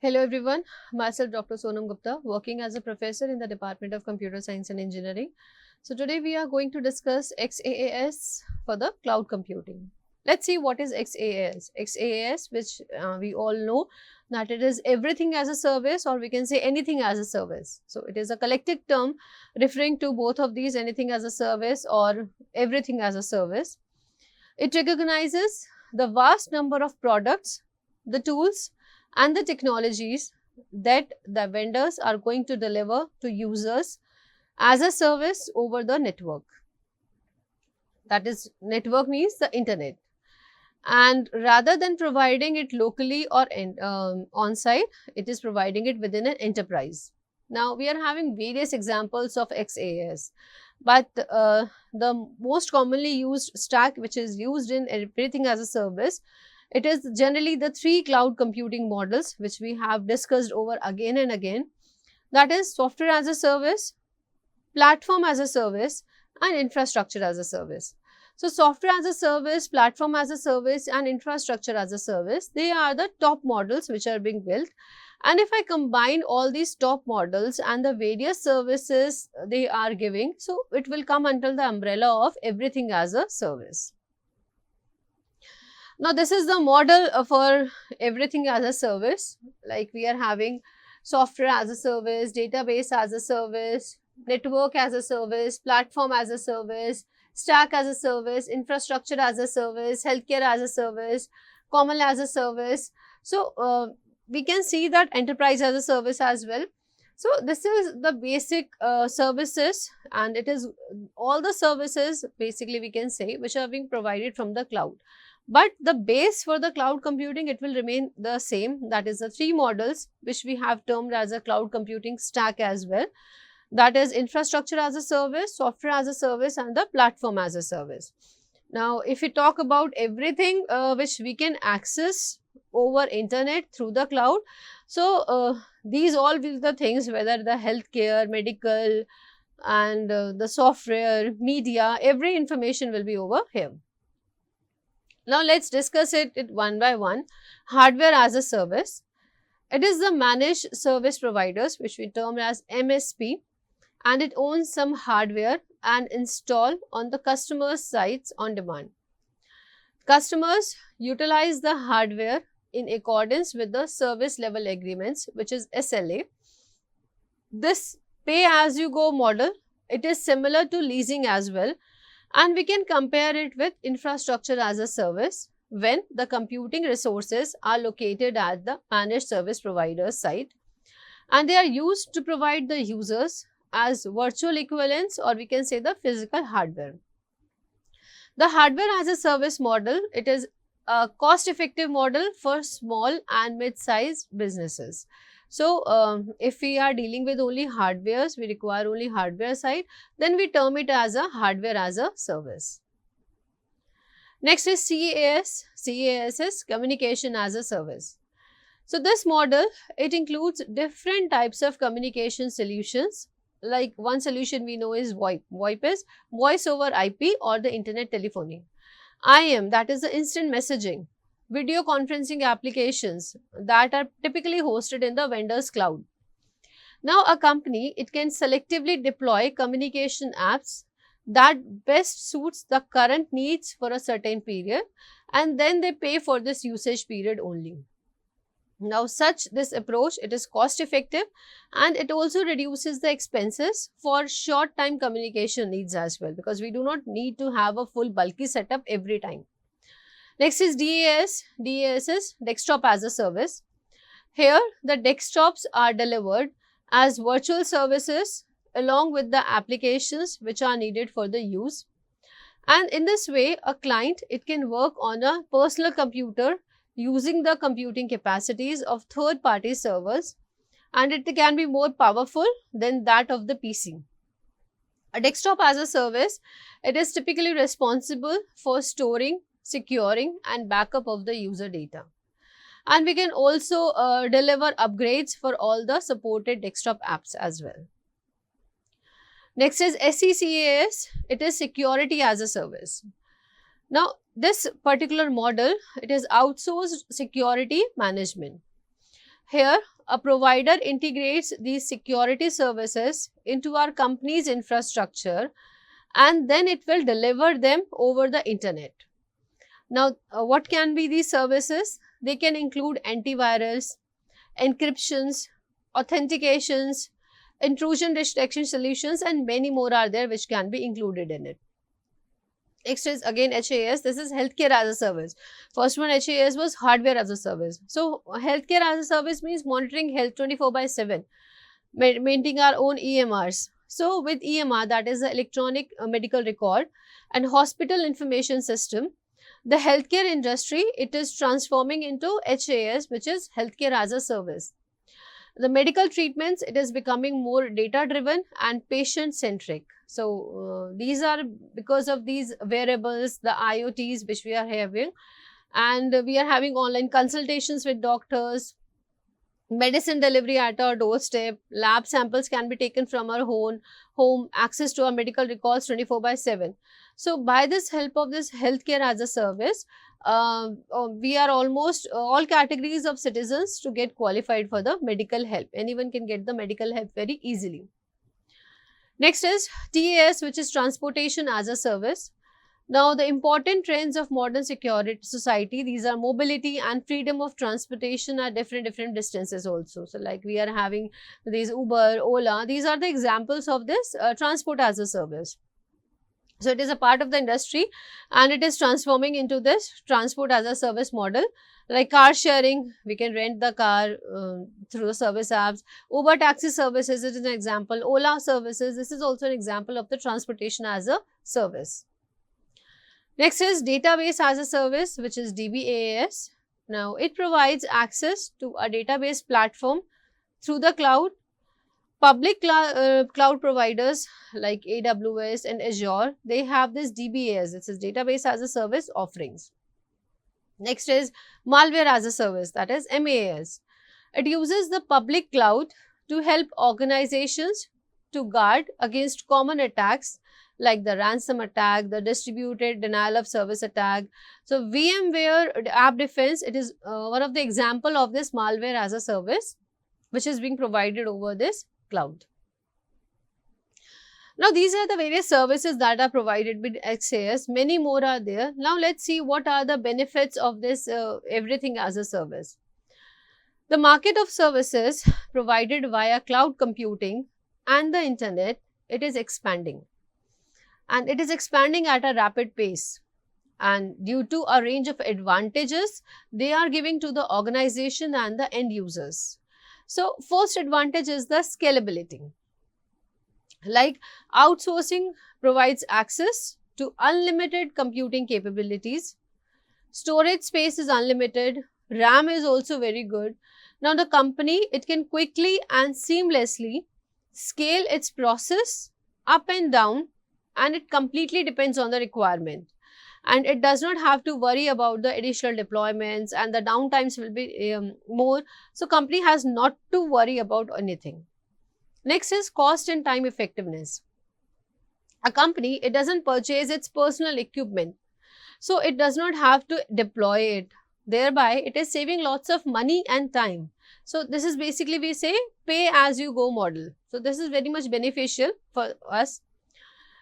Hello everyone, myself Dr. Sonam Gupta, working as a professor in the Department of Computer Science and Engineering. So today we are going to discuss XaaS for the cloud computing. Let's see what is XaaS. XaaS, which we all know that it is everything as a service, or we can say anything as a service. So it is a collective term referring to both of these, anything as a service or everything as a service. It recognizes the vast number of products, the tools and the technologies that the vendors are going to deliver to users as a service over the network. That is, network means the internet. And rather than providing it locally or on site, it is providing it within an enterprise. Now, we are having various examples of XaaS, but the most commonly used stack, which is used in everything as a service, it is generally the three cloud computing models which we have discussed over again and again. That is software as a service, platform as a service, and infrastructure as a service. So, software as a service, platform as a service, and infrastructure as a service, they are the top models which are being built. And if I combine all these top models and the various services they are giving, so it will come under the umbrella of everything as a service. Now, this is the model for everything as a service. Like we are having software as a service, database as a service, network as a service, platform as a service, stack as a service, infrastructure as a service, healthcare as a service, common as a service. So, we can see that enterprise as a service as well. So, this is the basic services, and it is all the services basically we can say which are being provided from the cloud. But the base for the cloud computing, it will remain the same. That is the three models which we have termed as a cloud computing stack as well. That is infrastructure as a service, software as a service, and the platform as a service. Now, if we talk about everything which we can access over internet through the cloud, so these all will the things, whether the healthcare, medical, and the software, media, every information will be over here. Now, let's discuss it one by one. Hardware as a service. It is the managed service providers which we term as MSP, and it owns some hardware and install on the customer's sites on demand. Customers utilize the hardware in accordance with the service level agreements, which is SLA. This pay as you go model, it is similar to leasing as well, and we can compare it with infrastructure as a service when the computing resources are located at the managed service provider's site, and they are used to provide the users as virtual equivalents, or we can say the physical hardware. The hardware as a service model, it is a cost effective model for small and mid-sized businesses. So, if we are dealing with only hardwares, we require only hardware side, then we term it as a hardware as a service. Next is CaaS. CaaS is communication as a service. So, this model, it includes different types of communication solutions. Like one solution we know is VoIP. VoIP is voice over IP or the internet telephony. IM, that is the instant messaging, video conferencing applications that are typically hosted in the vendor's cloud. Now, a company, it can selectively deploy communication apps that best suits the current needs for a certain period, and then they pay for this usage period only. Now, this approach, it is cost effective, and it also reduces the expenses for short time communication needs as well, because we do not need to have a full bulky setup every time. Next is DAS. DAS is desktop as a service. Here, the desktops are delivered as virtual services along with the applications which are needed for the use. And in this way, a client, it can work on a personal computer using the computing capacities of third-party servers, and it can be more powerful than that of the PC. A desktop as a service, it is typically responsible for storing, securing, and backup of the user data. And we can also deliver upgrades for all the supported desktop apps as well. Next is SCCAS, it is security as a service. Now, this particular model, it is outsourced security management. Here, a provider integrates these security services into our company's infrastructure, and then it will deliver them over the internet. Now, what can be these services? They can include antivirus, encryptions, authentications, intrusion detection solutions, and many more are there which can be included in it. Next is again HAS. This is healthcare as a service. First one, HAS, was hardware as a service. So healthcare as a service means monitoring health 24/7, maintaining our own EMRs. So with EMR, that is the electronic medical record, and hospital information system, the healthcare industry, it is transforming into HAS, which is healthcare as a service. The medical treatments, it is becoming more data driven and patient centric. So these are because of these wearables, the IoTs which we are having, and we are having online consultations with doctors, medicine delivery at our doorstep, lab samples can be taken from our home, access to our medical records 24/7. So by this help of this healthcare as a service, we are almost all categories of citizens to get qualified for the medical help. Anyone can get the medical help very easily. Next is TAS, which is transportation as a service. Now, the important trends of modern security society, these are mobility and freedom of transportation at different distances also. So, like we are having these Uber, Ola, these are the examples of this transport as a service. So, it is a part of the industry and it is transforming into this transport as a service model. Like car sharing, we can rent the car through the service apps. Uber taxi services is an example. Ola services, this is also an example of the transportation as a service. Next is database as a service, which is DBAS. Now, it provides access to a database platform through the cloud. Public cloud providers like AWS and Azure, they have this DBAS, this is database as a service offerings. Next is malware as a service, that is MAS. It uses the public cloud to help organizations to guard against common attacks like the ransom attack, the distributed denial of service attack. So, VMware App Defense, it is one of the example of this malware as a service which is being provided over this cloud. Now, these are the various services that are provided with XAS. Many more are there. Now, let's see what are the benefits of this everything as a service. The market of services provided via cloud computing and the internet, it is expanding. And it is expanding at a rapid pace. And due to a range of advantages, they are giving to the organization and the end users. So, first advantage is the scalability. Like outsourcing provides access to unlimited computing capabilities. Storage space is unlimited. RAM is also very good. Now, the company, it can quickly and seamlessly scale its process up and down, and it completely depends on the requirement. And it does not have to worry about the additional deployments, and the downtimes will be more. So, company has not to worry about anything. Next is cost and time effectiveness. A company, it doesn't purchase its personal equipment. So, it does not have to deploy it. Thereby, it is saving lots of money and time. So, this is basically we say pay as you go model. So, this is very much beneficial for us.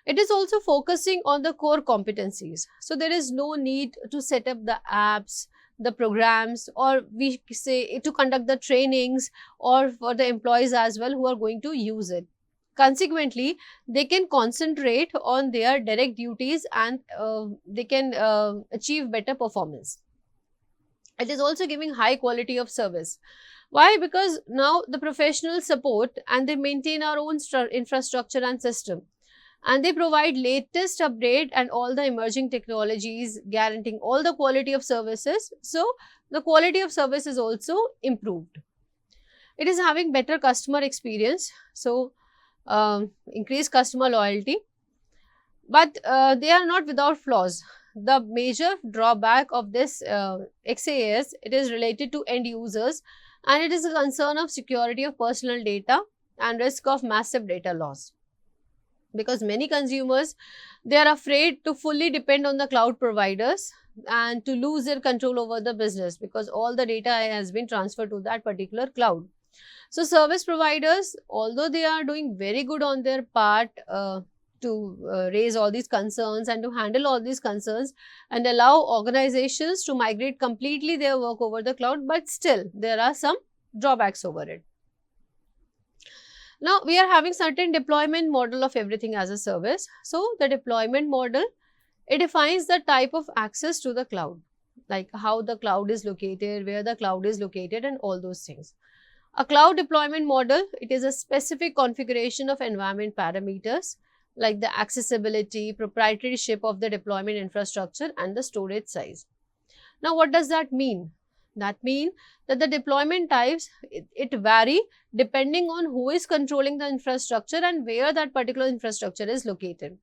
It is also focusing on the core competencies. So, there is no need to set up the apps, the programs, or we say to conduct the trainings, or for the employees as well who are going to use it. Consequently, they can concentrate on their direct duties and they can achieve better performance. It is also giving high quality of service. Why? Because now the professionals support and they maintain our own infrastructure and system. And they provide latest update and all the emerging technologies, guaranteeing all the quality of services. So, the quality of service is also improved. It is having better customer experience. So, increased customer loyalty. But they are not without flaws. The major drawback of this XAS, it is related to end users, and it is a concern of security of personal data and risk of massive data loss. Because many consumers, they are afraid to fully depend on the cloud providers and to lose their control over the business, because all the data has been transferred to that particular cloud. So service providers, although they are doing very good on their part to raise all these concerns and to handle all these concerns and allow organizations to migrate completely their work over the cloud, but still there are some drawbacks over it. Now we are having certain deployment model of everything as a service. So the deployment model, it defines the type of access to the cloud, like how the cloud is located, where the cloud is located, and all those things. A cloud deployment model, it is a specific configuration of environment parameters like the accessibility, proprietorship of the deployment infrastructure, and the storage size. Now, what does that mean? That means that the deployment types, it vary depending on who is controlling the infrastructure and where that particular infrastructure is located.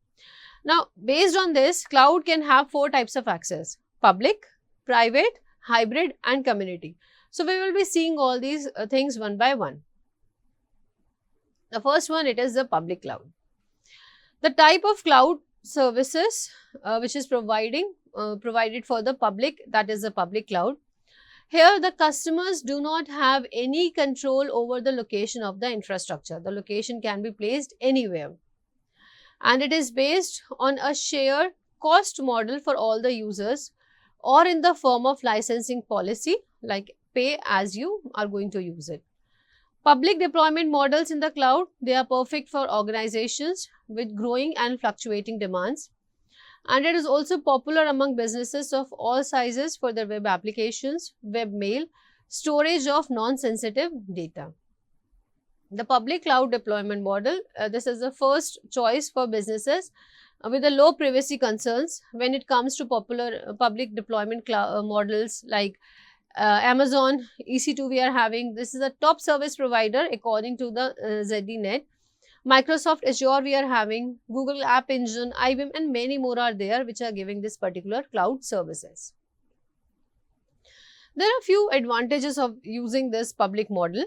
Now, based on this, cloud can have 4 types of access: public, private, hybrid, and community. So, we will be seeing all these things one by one. The first one, it is the public cloud. The type of cloud services which is provided for the public, that is the public cloud. Here, the customers do not have any control over the location of the infrastructure. The location can be placed anywhere. And it is based on a shared cost model for all the users, or in the form of licensing policy, like pay as you are going to use it. Public deployment models in the cloud, they are perfect for organizations with growing and fluctuating demands. And it is also popular among businesses of all sizes for their web applications, web mail, storage of non-sensitive data. The public cloud deployment model, this is the first choice for businesses with a low privacy concerns when it comes to popular public deployment models like Amazon EC2 we are having. This is a top service provider according to the ZDNet. Microsoft Azure we are having, Google App Engine, IBM, and many more are there which are giving this particular cloud services. There are few advantages of using this public model.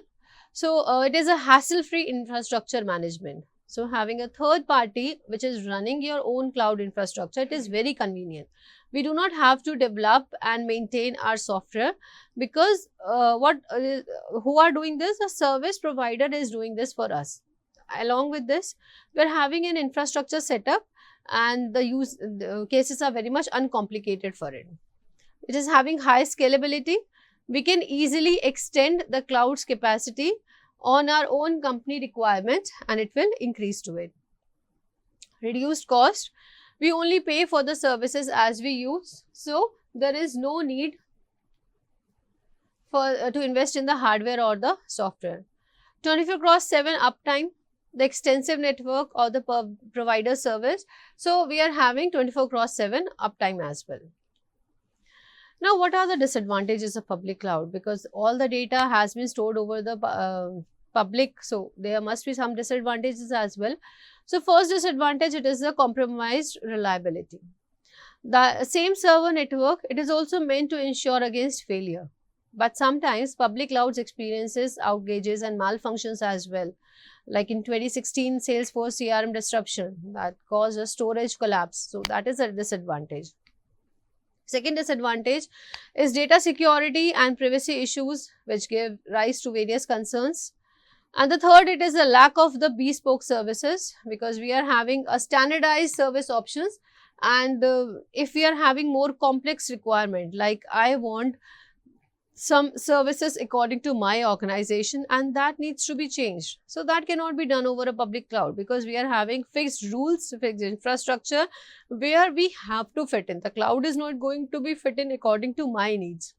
So, it is a hassle-free infrastructure management. So, having a third party which is running your own cloud infrastructure, it is very convenient. We do not have to develop and maintain our software, because who are doing this? A service provider is doing this for us. Along with this, we are having an infrastructure setup, and the cases are very much uncomplicated for it. It is having high scalability. We can easily extend the cloud's capacity on our own company requirement, and it will increase to it. Reduced cost. We only pay for the services as we use. So, there is no need for to invest in the hardware or the software. 24/7 uptime, the extensive network or the provider service. So, we are having 24/7 uptime as well. Now, what are the disadvantages of public cloud? Because all the data has been stored over the public, so there must be some disadvantages as well. So, first disadvantage, it is the compromised reliability. The same server network, it is also meant to ensure against failure. But sometimes public clouds experiences outages and malfunctions as well. Like in 2016 Salesforce CRM disruption that caused a storage collapse. So, that is a disadvantage. Second disadvantage is data security and privacy issues which give rise to various concerns. And the third, it is the lack of the bespoke services, because we are having a standardized service options, and if we are having more complex requirement, like I want some services according to my organization, and that needs to be changed. So, that cannot be done over a public cloud, because we are having fixed rules, fixed infrastructure where we have to fit in. The cloud is not going to be fit in according to my needs.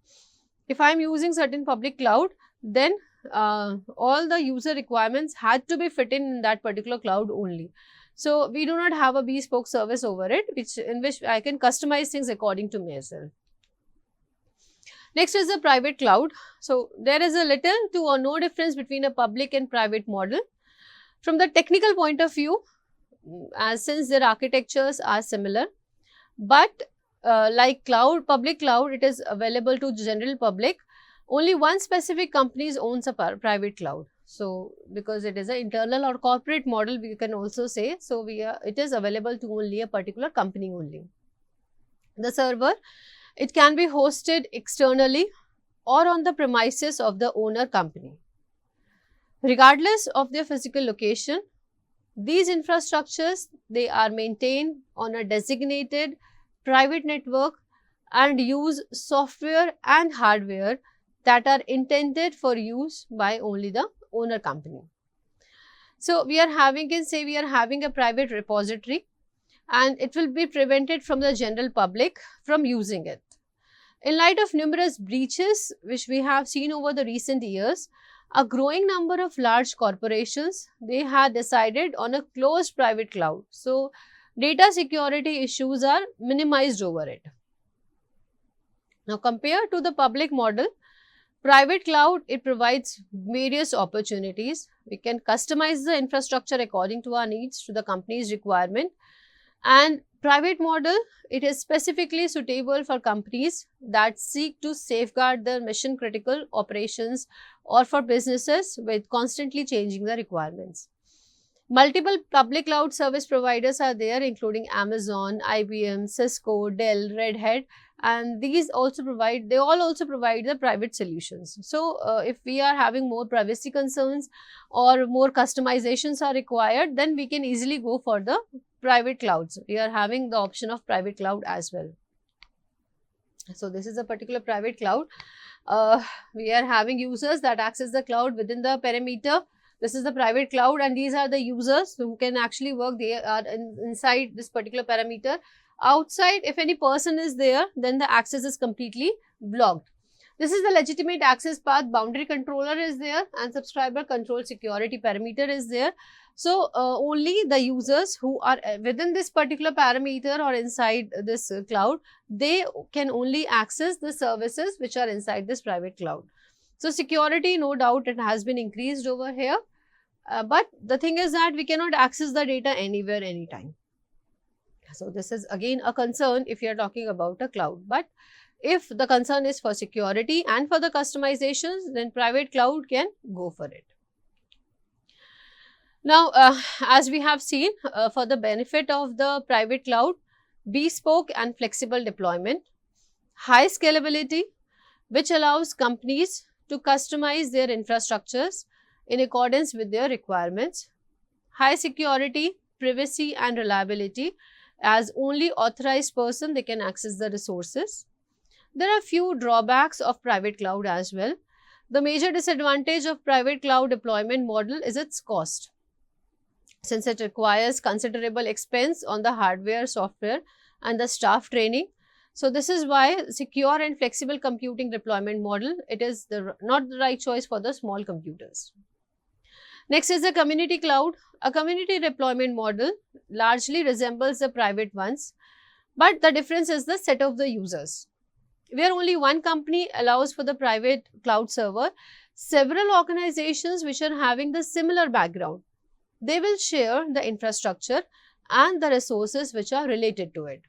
If I am using certain public cloud, then all the user requirements had to be fit in that particular cloud only. So, we do not have a bespoke service over it, in which I can customize things according to myself. Next is the private cloud. So, there is a little to or no difference between a public and private model. From the technical point of view, since their architectures are similar, but like public cloud, it is available to general public. Only one specific company owns a private cloud. So, because it is an internal or corporate model, we can also say, so it is available to only a particular company only. The server, it can be hosted externally or on the premises of the owner company. Regardless of their physical location, these infrastructures, they are maintained on a designated private network and use software and hardware that are intended for use by only the owner company. So, we are having a private repository, and it will be prevented from the general public from using it. In light of numerous breaches which we have seen over the recent years, a growing number of large corporations, they had decided on a closed private cloud. So, data security issues are minimized over it. Now, compared to the public model, private cloud, it provides various opportunities. We can customize the infrastructure according to our needs, to the company's requirement. And private model, it is specifically suitable for companies that seek to safeguard their mission critical operations or for businesses with constantly changing the requirements. Multiple public cloud service providers are there, including Amazon, IBM, Cisco, Dell, Red Hat, and they all also provide the private solutions. So, if we are having more privacy concerns or more customizations are required, then we can easily go for the private clouds. We are having the option of private cloud as well. So, this is a particular private cloud. We are having users that access the cloud within the perimeter. This is the private cloud, and these are the users who can actually work. They are inside this particular parameter. Outside, if any person is there, then the access is completely blocked. This is the legitimate access path. Boundary controller is there, and subscriber control security parameter is there. So, only the users who are within this particular parameter or inside this cloud, they can only access the services which are inside this private cloud. So, security, no doubt, it has been increased over here, but the thing is that we cannot access the data anywhere, anytime. So, this is again a concern if you are talking about a cloud, but if the concern is for security and for the customizations, then private cloud can go for it. Now, as we have seen, for the benefit of the private cloud, bespoke and flexible deployment, high scalability, which allows companies to customize their infrastructures in accordance with their requirements, high security, privacy and reliability, as only authorized person they can access the resources. There are few drawbacks of private cloud as well. The major disadvantage of private cloud deployment model is its cost, since it requires considerable expense on the hardware, software and the staff training. So, this is why secure and flexible computing deployment model, it is not the right choice for the small computers. Next is the community cloud. A community deployment model largely resembles the private ones, but the difference is the set of the users. Where only one company allows for the private cloud server, several organizations which are having the similar background, they will share the infrastructure and the resources which are related to it.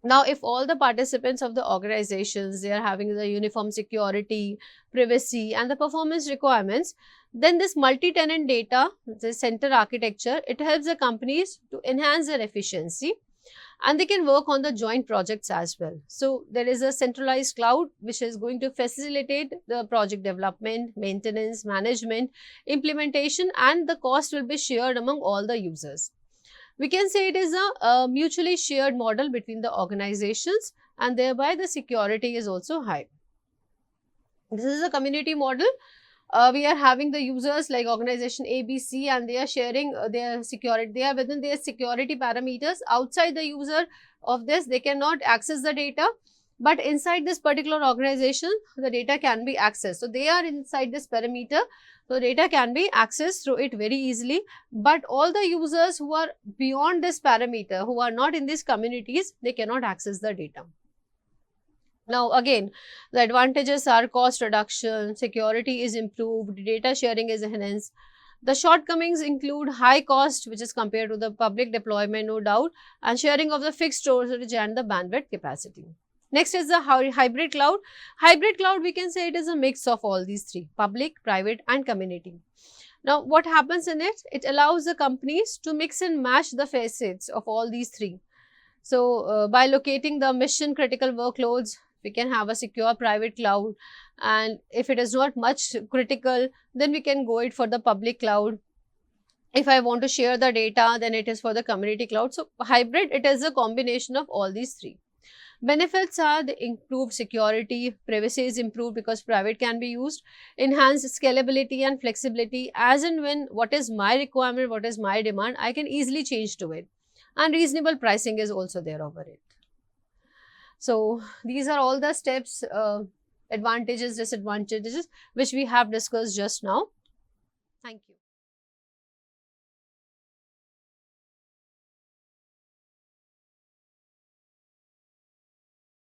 Now, if all the participants of the organizations, they are having the uniform security, privacy and the performance requirements, then this multi-tenant data, the center architecture, it helps the companies to enhance their efficiency and they can work on the joint projects as well. So, there is a centralized cloud which is going to facilitate the project development, maintenance, management, implementation, and the cost will be shared among all the users. We can say it is a mutually shared model between the organizations, and thereby the security is also high. This is a community model. We are having the users like organization ABC, and they are sharing their security. They are within their security parameters. Outside the user of this, they cannot access the data, but inside this particular organization, the data can be accessed. So, they are inside this parameter. So, data can be accessed through it very easily, but all the users who are beyond this parameter, who are not in these communities, they cannot access the data. Now, again, the advantages are cost reduction, security is improved, data sharing is enhanced. The shortcomings include high cost, which is compared to the public deployment, no doubt, and sharing of the fixed storage and the bandwidth capacity. Next is the hybrid cloud. Hybrid cloud, we can say it is a mix of all these three: public, private and community. Now, what happens in it? It allows the companies to mix and match the facets of all these three. So, by locating the mission critical workloads, we can have a secure private cloud, and if it is not much critical, then we can go it for the public cloud. If I want to share the data, then it is for the community cloud. So hybrid, it is a combination of all these three. Benefits are the improved security, privacy is improved because private can be used, enhanced scalability and flexibility, as and when what is my requirement, what is my demand, I can easily change to it, and reasonable pricing is also there over it. So these are all the steps, advantages, disadvantages, which we have discussed just now. Thank you.